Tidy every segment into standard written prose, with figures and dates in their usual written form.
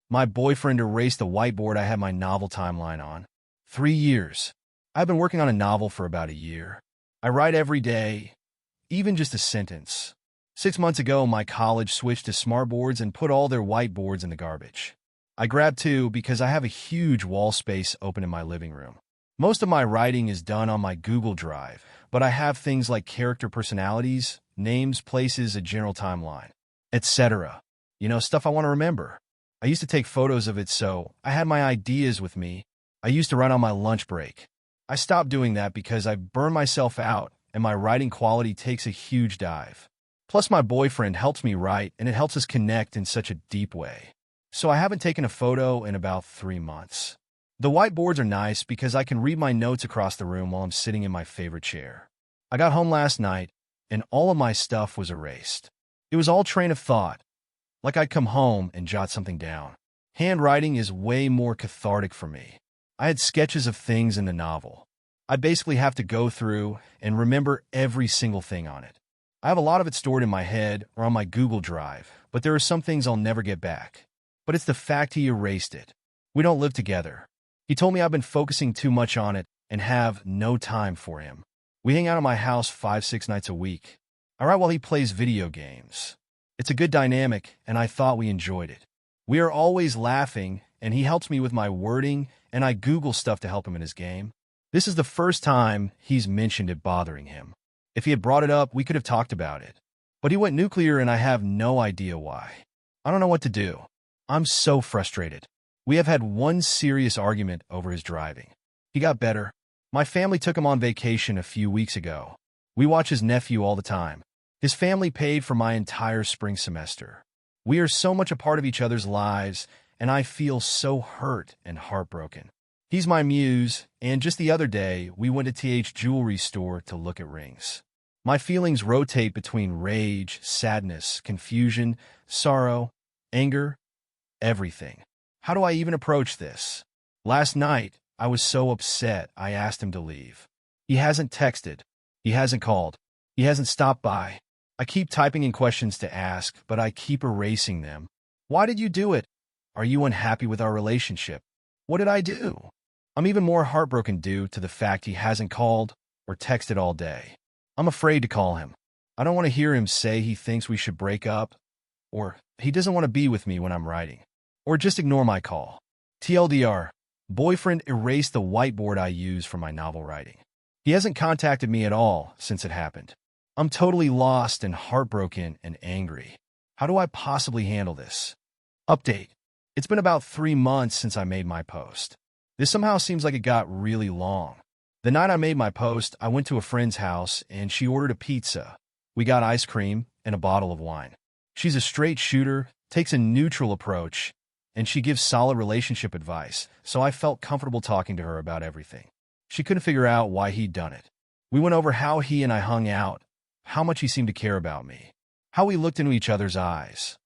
My boyfriend erased the whiteboard I had my novel timeline on. 3 years. I've been working on a novel for about a year. I write every day, even just a sentence. 6 months ago, my college switched to smartboards and put all their whiteboards in the garbage. I grabbed two because I have a huge wall space open in my living room. Most of my writing is done on my Google Drive, but I have things like character personalities, names, places, a general timeline, etc. Stuff I want to remember. I used to take photos of it, so I had my ideas with me. I used to write on my lunch break. I stopped doing that because I burn myself out and my writing quality takes a huge dive. Plus, my boyfriend helps me write, and it helps us connect in such a deep way. So I haven't taken a photo in about 3 months. The whiteboards are nice because I can read my notes across the room while I'm sitting in my favorite chair. I got home last night, and all of my stuff was erased. It was all train of thought, like I'd come home and jot something down. Handwriting is way more cathartic for me. I had sketches of things in the novel. I'd basically have to go through and remember every single thing on it. I have a lot of it stored in my head or on my Google Drive, but there are some things I'll never get back. But it's the fact he erased it. We don't live together. He told me I've been focusing too much on it and have no time for him. We hang out at my house 5-6 nights a week. I write while he plays video games. It's a good dynamic, and I thought we enjoyed it. We are always laughing, and he helps me with my wording, and I Google stuff to help him in his game. This is the first time he's mentioned it bothering him. If he had brought it up, we could have talked about it. But he went nuclear, and I have no idea why. I don't know what to do. I'm so frustrated. We have had one serious argument over his driving. He got better. My family took him on vacation a few weeks ago. We watch his nephew all the time. His family paid for my entire spring semester. We are so much a part of each other's lives, and I feel so hurt and heartbroken. He's my muse, and just the other day, we went to TH Jewelry Store to look at rings. My feelings rotate between rage, sadness, confusion, sorrow, anger, everything. How do I even approach this? Last night, I was so upset I asked him to leave. He hasn't texted. He hasn't called. He hasn't stopped by. I keep typing in questions to ask, but I keep erasing them. Why did you do it? Are you unhappy with our relationship? What did I do? I'm even more heartbroken due to the fact he hasn't called or texted all day. I'm afraid to call him. I don't want to hear him say he thinks we should break up, or he doesn't want to be with me when I'm writing, or just ignore my call. TLDR, boyfriend erased the whiteboard I use for my novel writing. He hasn't contacted me at all since it happened. I'm totally lost and heartbroken and angry. How do I possibly handle this? Update. It's been about 3 months since I made my post. This somehow seems like it got really long. The night I made my post, I went to a friend's house and she ordered a pizza. We got ice cream and a bottle of wine. She's a straight shooter, takes a neutral approach, and she gives solid relationship advice, so I felt comfortable talking to her about everything. She couldn't figure out why he'd done it. We went over how he and I hung out, how much he seemed to care about me, how we looked into each other's eyes.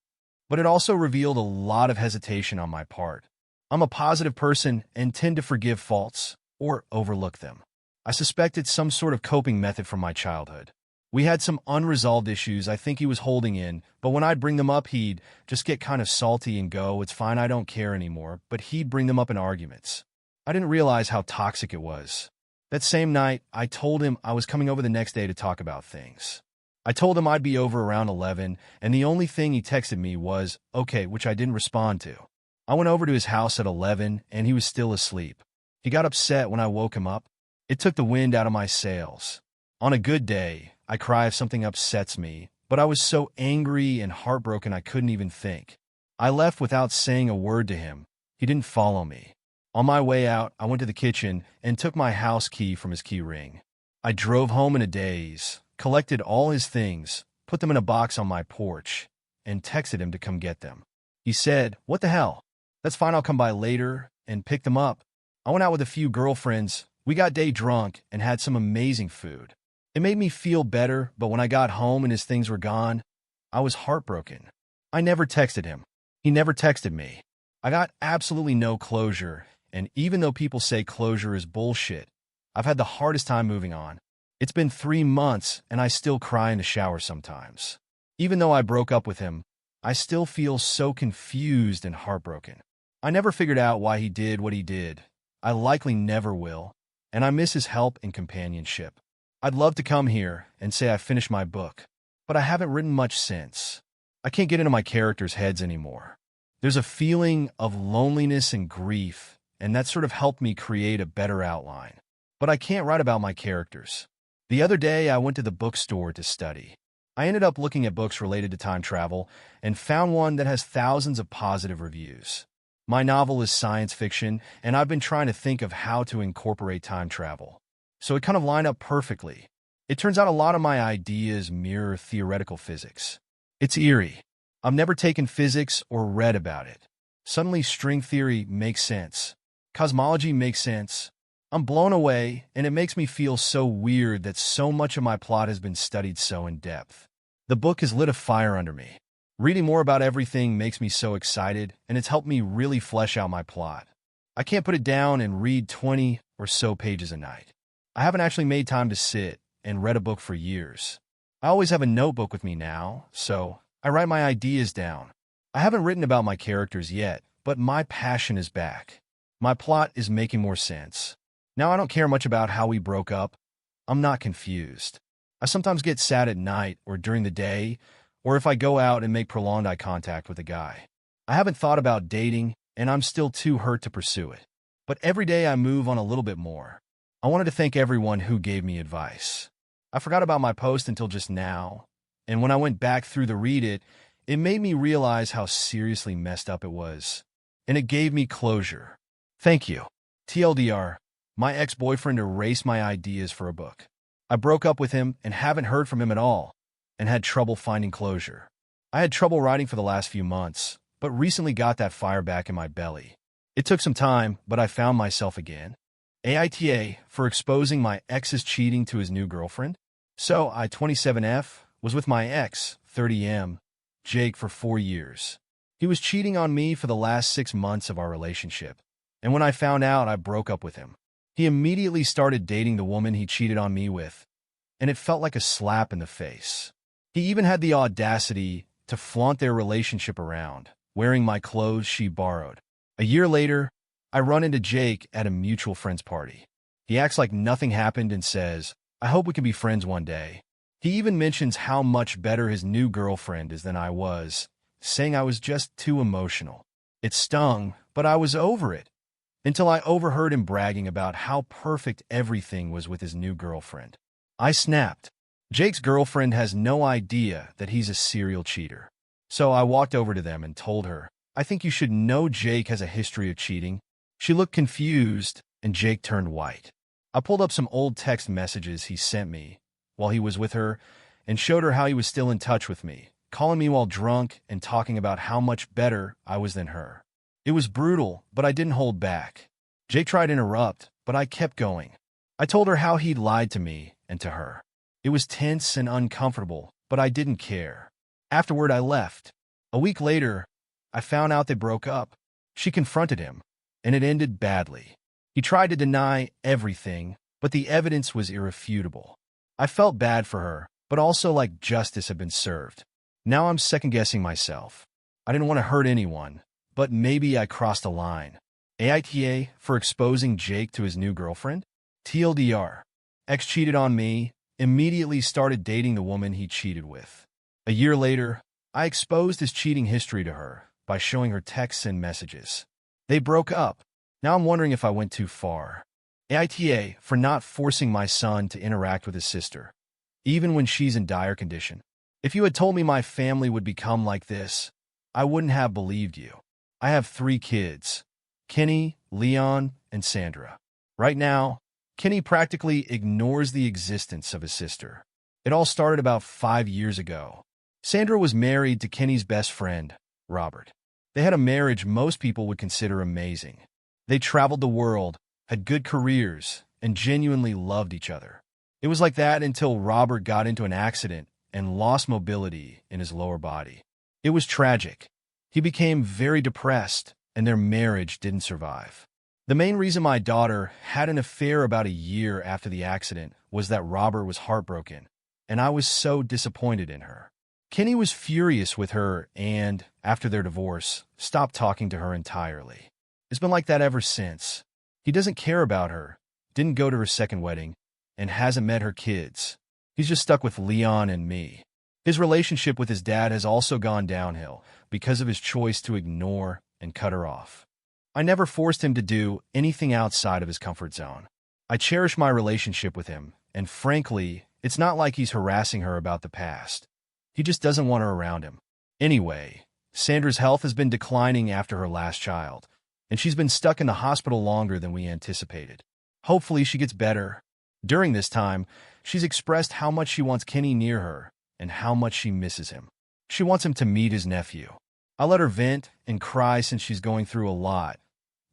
But it also revealed a lot of hesitation on my part. I'm a positive person and tend to forgive faults or overlook them. I suspect it's some sort of coping method from my childhood. We had some unresolved issues I think he was holding in, but when I'd bring them up, he'd just get kind of salty and go, "It's fine, I don't care anymore," but he'd bring them up in arguments. I didn't realize how toxic it was. That same night, I told him I was coming over the next day to talk about things. I told him I'd be over around 11, and the only thing he texted me was, "Okay," which I didn't respond to. I went over to his house at 11, and he was still asleep. He got upset when I woke him up. It took the wind out of my sails. On a good day, I cry if something upsets me, but I was so angry and heartbroken I couldn't even think. I left without saying a word to him. He didn't follow me. On my way out, I went to the kitchen and took my house key from his key ring. I drove home in a daze, collected all his things, put them in a box on my porch, and texted him to come get them. He said, "What the hell? That's fine, I'll come by later," and picked them up. I went out with a few girlfriends. We got day drunk and had some amazing food. It made me feel better, but when I got home and his things were gone, I was heartbroken. I never texted him. He never texted me. I got absolutely no closure, and even though people say closure is bullshit, I've had the hardest time moving on. It's been 3 months, and I still cry in the shower sometimes. Even though I broke up with him, I still feel so confused and heartbroken. I never figured out why he did what he did. I likely never will, and I miss his help and companionship. I'd love to come here and say I finished my book, but I haven't written much since. I can't get into my characters' heads anymore. There's a feeling of loneliness and grief, and that sort of helped me create a better outline. But I can't write about my characters. The other day, I went to the bookstore to study. I ended up looking at books related to time travel and found one that has thousands of positive reviews. My novel is science fiction, and I've been trying to think of how to incorporate time travel. So it kind of lined up perfectly. It turns out a lot of my ideas mirror theoretical physics. It's eerie. I've never taken physics or read about it. Suddenly, string theory makes sense. Cosmology makes sense. I'm blown away, and it makes me feel so weird that so much of my plot has been studied so in depth. The book has lit a fire under me. Reading more about everything makes me so excited, and it's helped me really flesh out my plot. I can't put it down and read 20 or so pages a night. I haven't actually made time to sit and read a book for years. I always have a notebook with me now, so I write my ideas down. I haven't written about my characters yet, but my passion is back. My plot is making more sense. Now I don't care much about how we broke up. I'm not confused. I sometimes get sad at night or during the day, or if I go out and make prolonged eye contact with a guy. I haven't thought about dating, and I'm still too hurt to pursue it. But every day I move on a little bit more. I wanted to thank everyone who gave me advice. I forgot about my post until just now, and when I went back through to read it, it made me realize how seriously messed up it was. And it gave me closure. Thank you. TLDR, my ex-boyfriend erased my ideas for a book. I broke up with him and haven't heard from him at all, and had trouble finding closure. I had trouble writing for the last few months, but recently got that fire back in my belly. It took some time, but I found myself again. AITA for exposing my ex's cheating to his new girlfriend. So I, 27F, was with my ex, 30M, Jake, for 4 years. He was cheating on me for the last 6 months of our relationship, and when I found out, I broke up with him. He immediately started dating the woman he cheated on me with, and it felt like a slap in the face. He even had the audacity to flaunt their relationship around, wearing my clothes she borrowed. A year later, I run into Jake at a mutual friend's party. He acts like nothing happened and says, "I hope we can be friends one day." He even mentions how much better his new girlfriend is than I was, saying I was just too emotional. It stung, but I was over it, until I overheard him bragging about how perfect everything was with his new girlfriend. I snapped. Jake's girlfriend has no idea that he's a serial cheater. So I walked over to them and told her, "I think you should know Jake has a history of cheating." She looked confused, and Jake turned white. I pulled up some old text messages he sent me while he was with her and showed her how he was still in touch with me, calling me while drunk and talking about how much better I was than her. It was brutal, but I didn't hold back. Jake tried to interrupt, but I kept going. I told her how he'd lied to me and to her. It was tense and uncomfortable, but I didn't care. Afterward, I left. A week later, I found out they broke up. She confronted him, and it ended badly. He tried to deny everything, but the evidence was irrefutable. I felt bad for her, but also like justice had been served. Now I'm second-guessing myself. I didn't want to hurt anyone, but maybe I crossed a line. AITA for exposing Jake to his new girlfriend? TLDR. Ex cheated on me, immediately started dating the woman he cheated with. A year later, I exposed his cheating history to her by showing her texts and messages. They broke up. Now I'm wondering if I went too far. AITA for not forcing my son to interact with his sister, even when she's in dire condition. If you had told me my family would become like this, I wouldn't have believed you. I have 3 kids, Kenny, Leon, and Sandra. Right now, Kenny practically ignores the existence of his sister. It all started about 5 years ago. Sandra was married to Kenny's best friend, Robert. They had a marriage most people would consider amazing. They traveled the world, had good careers, and genuinely loved each other. It was like that until Robert got into an accident and lost mobility in his lower body. It was tragic. He became very depressed, and their marriage didn't survive. The main reason my daughter had an affair about a year after the accident was that Robert was heartbroken, and I was so disappointed in her. Kenny was furious with her and, after their divorce, stopped talking to her entirely. It's been like that ever since. He doesn't care about her, didn't go to her second wedding, and hasn't met her kids. He's just stuck with Leon and me. His relationship with his dad has also gone downhill because of his choice to ignore and cut her off. I never forced him to do anything outside of his comfort zone. I cherish my relationship with him, and frankly, it's not like he's harassing her about the past. He just doesn't want her around him. Anyway, Sandra's health has been declining after her last child, and she's been stuck in the hospital longer than we anticipated. Hopefully she gets better. During this time, she's expressed how much she wants Kenny near her and how much she misses him. She wants him to meet his nephew. I let her vent and cry since she's going through a lot,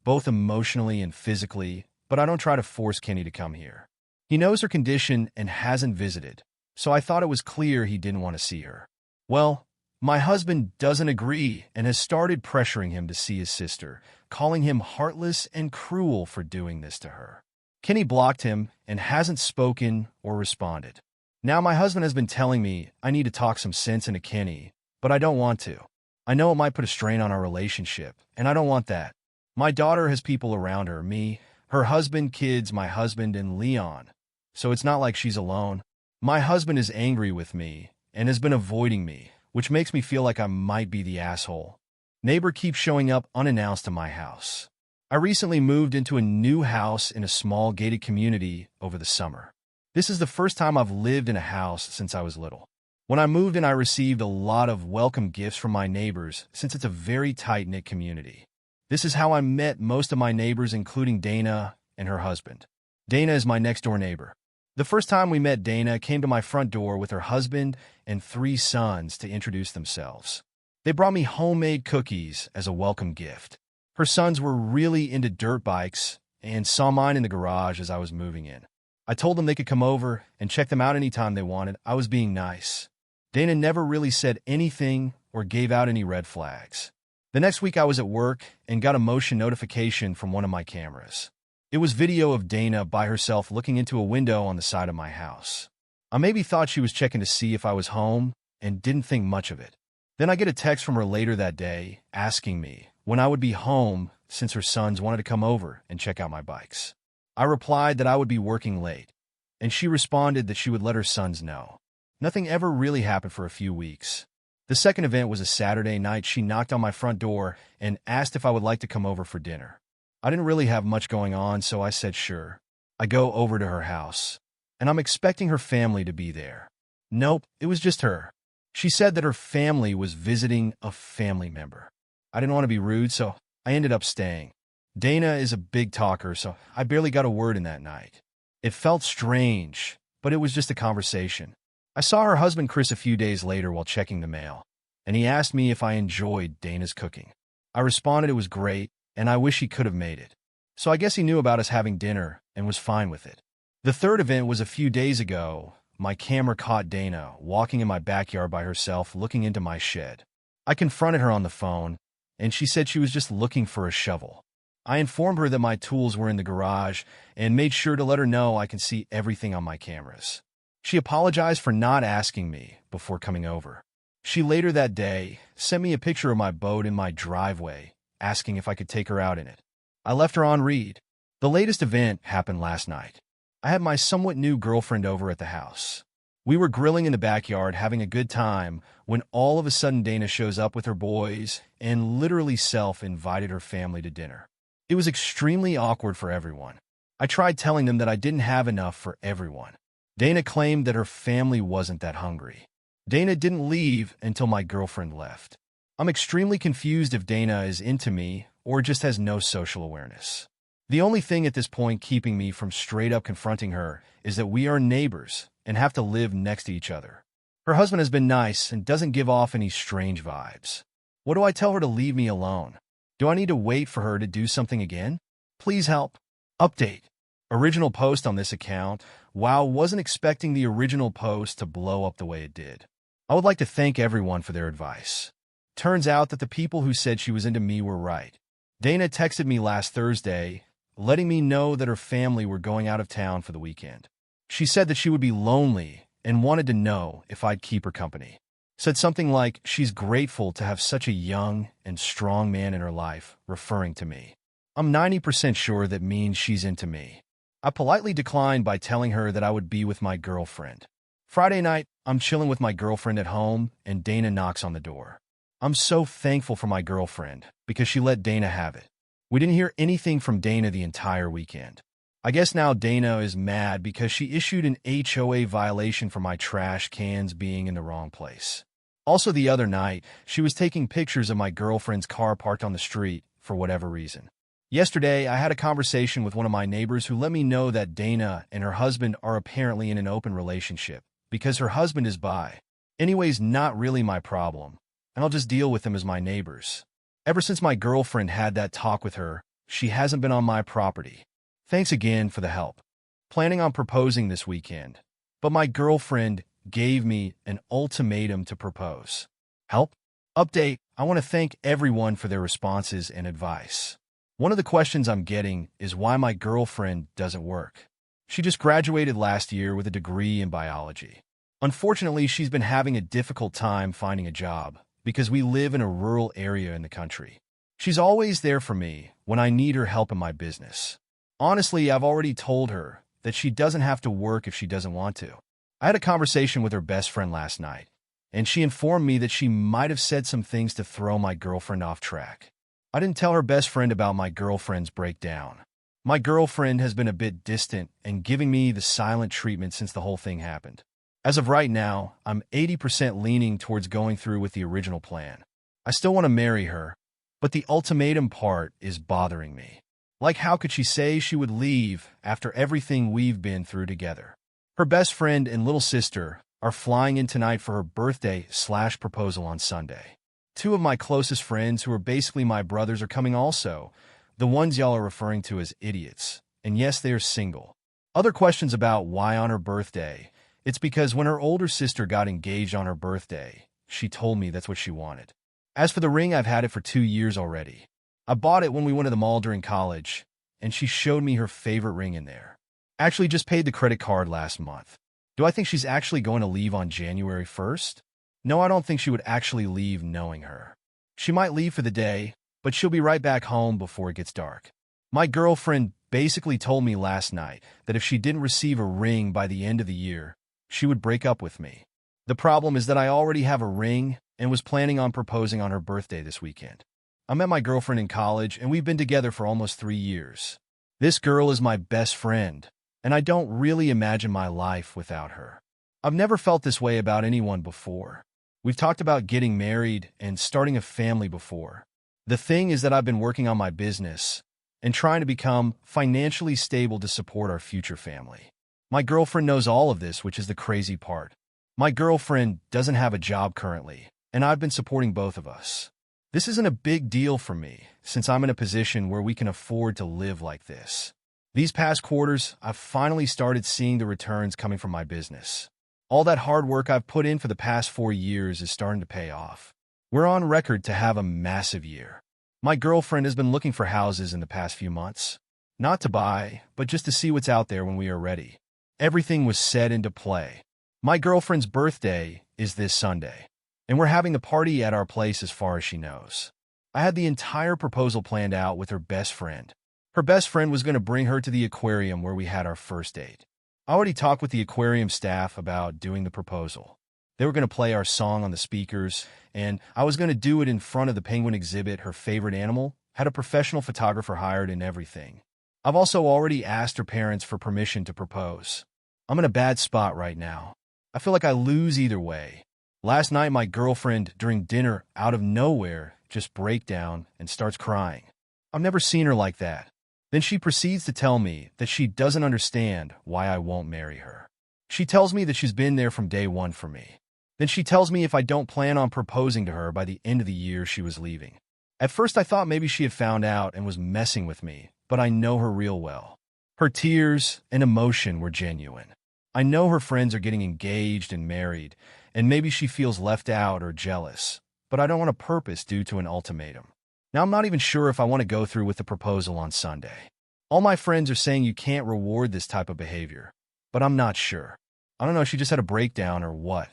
both emotionally and physically, but I don't try to force Kenny to come here. He knows her condition and hasn't visited, so I thought it was clear he didn't want to see her. Well, my husband doesn't agree and has started pressuring him to see his sister, calling him heartless and cruel for doing this to her. Kenny blocked him and hasn't spoken or responded. Now my husband has been telling me I need to talk some sense into Kenny, but I don't want to. I know it might put a strain on our relationship, and I don't want that. My daughter has people around her, me, her husband, kids, my husband, and Leon, so it's not like she's alone. My husband is angry with me and has been avoiding me, which makes me feel like I might be the asshole. Neighbor keeps showing up unannounced to my house. I recently moved into a new house in a small gated community over the summer. This is the first time I've lived in a house since I was little. When I moved in, I received a lot of welcome gifts from my neighbors since it's a very tight-knit community. This is how I met most of my neighbors, including Dana and her husband. Dana is my next-door neighbor. The first time we met, Dana came to my front door with her husband and 3 sons to introduce themselves. They brought me homemade cookies as a welcome gift. Her sons were really into dirt bikes and saw mine in the garage as I was moving in. I told them they could come over and check them out anytime they wanted. I was being nice. Dana never really said anything or gave out any red flags. The next week I was at work and got a motion notification from one of my cameras. It was video of Dana by herself looking into a window on the side of my house. I maybe thought she was checking to see if I was home and didn't think much of it. Then I get a text from her later that day asking me when I would be home since her sons wanted to come over and check out my bikes. I replied that I would be working late, and she responded that she would let her sons know. Nothing ever really happened for a few weeks. The second event was a Saturday night. She knocked on my front door and asked if I would like to come over for dinner. I didn't really have much going on, so I said sure. I go over to her house, and I'm expecting her family to be there. Nope, it was just her. She said that her family was visiting a family member. I didn't want to be rude, so I ended up staying. Dana is a big talker, so I barely got a word in that night. It felt strange, but it was just a conversation. I saw her husband Chris a few days later while checking the mail, and he asked me if I enjoyed Dana's cooking. I responded it was great, and I wish he could have made it. So I guess he knew about us having dinner and was fine with it. The third event was a few days ago. My camera caught Dana walking in my backyard by herself, looking into my shed. I confronted her on the phone, and she said she was just looking for a shovel. I informed her that my tools were in the garage and made sure to let her know I can see everything on my cameras. She apologized for not asking me before coming over. She later that day sent me a picture of my boat in my driveway, asking if I could take her out in it. I left her on read. The latest event happened last night. I had my somewhat new girlfriend over at the house. We were grilling in the backyard, having a good time, when all of a sudden Dana shows up with her boys and literally self-invited her family to dinner. It was extremely awkward for everyone. I tried telling them that I didn't have enough for everyone. Dana claimed that her family wasn't that hungry. Dana didn't leave until my girlfriend left. I'm extremely confused if Dana is into me or just has no social awareness. The only thing at this point keeping me from straight up confronting her is that we are neighbors and have to live next to each other. Her husband has been nice and doesn't give off any strange vibes. What do I tell her to leave me alone? Do I need to wait for her to do something again? Please help. Update. Original post on this account. Wow, wasn't expecting the original post to blow up the way it did. I would like to thank everyone for their advice. Turns out that the people who said she was into me were right. Dana texted me last Thursday, letting me know that her family were going out of town for the weekend. She said that she would be lonely and wanted to know if I'd keep her company. Said something like she's grateful to have such a young and strong man in her life, referring to me. I'm 90% sure that means she's into me. I politely declined by telling her that I would be with my girlfriend. Friday night, I'm chilling with my girlfriend at home, and Dana knocks on the door. I'm so thankful for my girlfriend because she let Dana have it. We didn't hear anything from Dana the entire weekend. I guess now Dana is mad because she issued an HOA violation for my trash cans being in the wrong place. Also the other night, she was taking pictures of my girlfriend's car parked on the street for whatever reason. Yesterday, I had a conversation with one of my neighbors who let me know that Dana and her husband are apparently in an open relationship because her husband is bi. Anyways, not really my problem, and I'll just deal with them as my neighbors. Ever since my girlfriend had that talk with her, she hasn't been on my property. Thanks again for the help. Planning on proposing this weekend, but my girlfriend gave me an ultimatum to propose. Help? Update, I want to thank everyone for their responses and advice. One of the questions I'm getting is why my girlfriend doesn't work. She just graduated last year with a degree in biology. Unfortunately, she's been having a difficult time finding a job because we live in a rural area in the country. She's always there for me when I need her help in my business. Honestly, I've already told her that she doesn't have to work if she doesn't want to. I had a conversation with her best friend last night, and she informed me that she might have said some things to throw my girlfriend off track. I didn't tell her best friend about my girlfriend's breakdown. My girlfriend has been a bit distant and giving me the silent treatment since the whole thing happened. As of right now, I'm 80% leaning towards going through with the original plan. I still want to marry her, but the ultimatum part is bothering me. Like, how could she say she would leave after everything we've been through together? Her best friend and little sister are flying in tonight for her birthday/proposal on Sunday. Two of my closest friends, who are basically my brothers, are coming also, the ones y'all are referring to as idiots. And yes, they are single. Other questions about why on her birthday. It's because when her older sister got engaged on her birthday, she told me that's what she wanted. As for the ring, I've had it for 2 years already. I bought it when we went to the mall during college, and she showed me her favorite ring in there. Actually just paid the credit card last month. Do I think she's actually going to leave on January 1st? No, I don't think she would actually leave knowing her. She might leave for the day, but she'll be right back home before it gets dark. My girlfriend basically told me last night that if she didn't receive a ring by the end of the year, she would break up with me. The problem is that I already have a ring and was planning on proposing on her birthday this weekend. I met my girlfriend in college, and we've been together for almost 3 years. This girl is my best friend, and I don't really imagine my life without her. I've never felt this way about anyone before. We've talked about getting married and starting a family before. The thing is that I've been working on my business and trying to become financially stable to support our future family. My girlfriend knows all of this, which is the crazy part. My girlfriend doesn't have a job currently, and I've been supporting both of us. This isn't a big deal for me, since I'm in a position where we can afford to live like this. These past quarters, I've finally started seeing the returns coming from my business. All that hard work I've put in for the past 4 years is starting to pay off. We're on record to have a massive year. My girlfriend has been looking for houses in the past few months. Not to buy, but just to see what's out there when we are ready. Everything was set into play. My girlfriend's birthday is this Sunday, and we're having a party at our place as far as she knows. I had the entire proposal planned out with her best friend. Her best friend was going to bring her to the aquarium where we had our first date. I already talked with the aquarium staff about doing the proposal. They were going to play our song on the speakers, and I was going to do it in front of the penguin exhibit, her favorite animal, had a professional photographer hired and everything. I've also already asked her parents for permission to propose. I'm in a bad spot right now. I feel like I lose either way. Last night, my girlfriend, during dinner, out of nowhere, just breaks down and starts crying. I've never seen her like that. Then she proceeds to tell me that she doesn't understand why I won't marry her. She tells me that she's been there from day one for me. Then she tells me if I don't plan on proposing to her by the end of the year, she was leaving. At first, I thought maybe she had found out and was messing with me, but I know her real well. Her tears and emotion were genuine. I know her friends are getting engaged and married, and maybe she feels left out or jealous, but I don't want to purpose due to an ultimatum. Now, I'm not even sure if I want to go through with the proposal on Sunday. All my friends are saying you can't reward this type of behavior, but I'm not sure. I don't know if she just had a breakdown or what.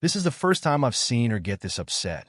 This is the first time I've seen her get this upset.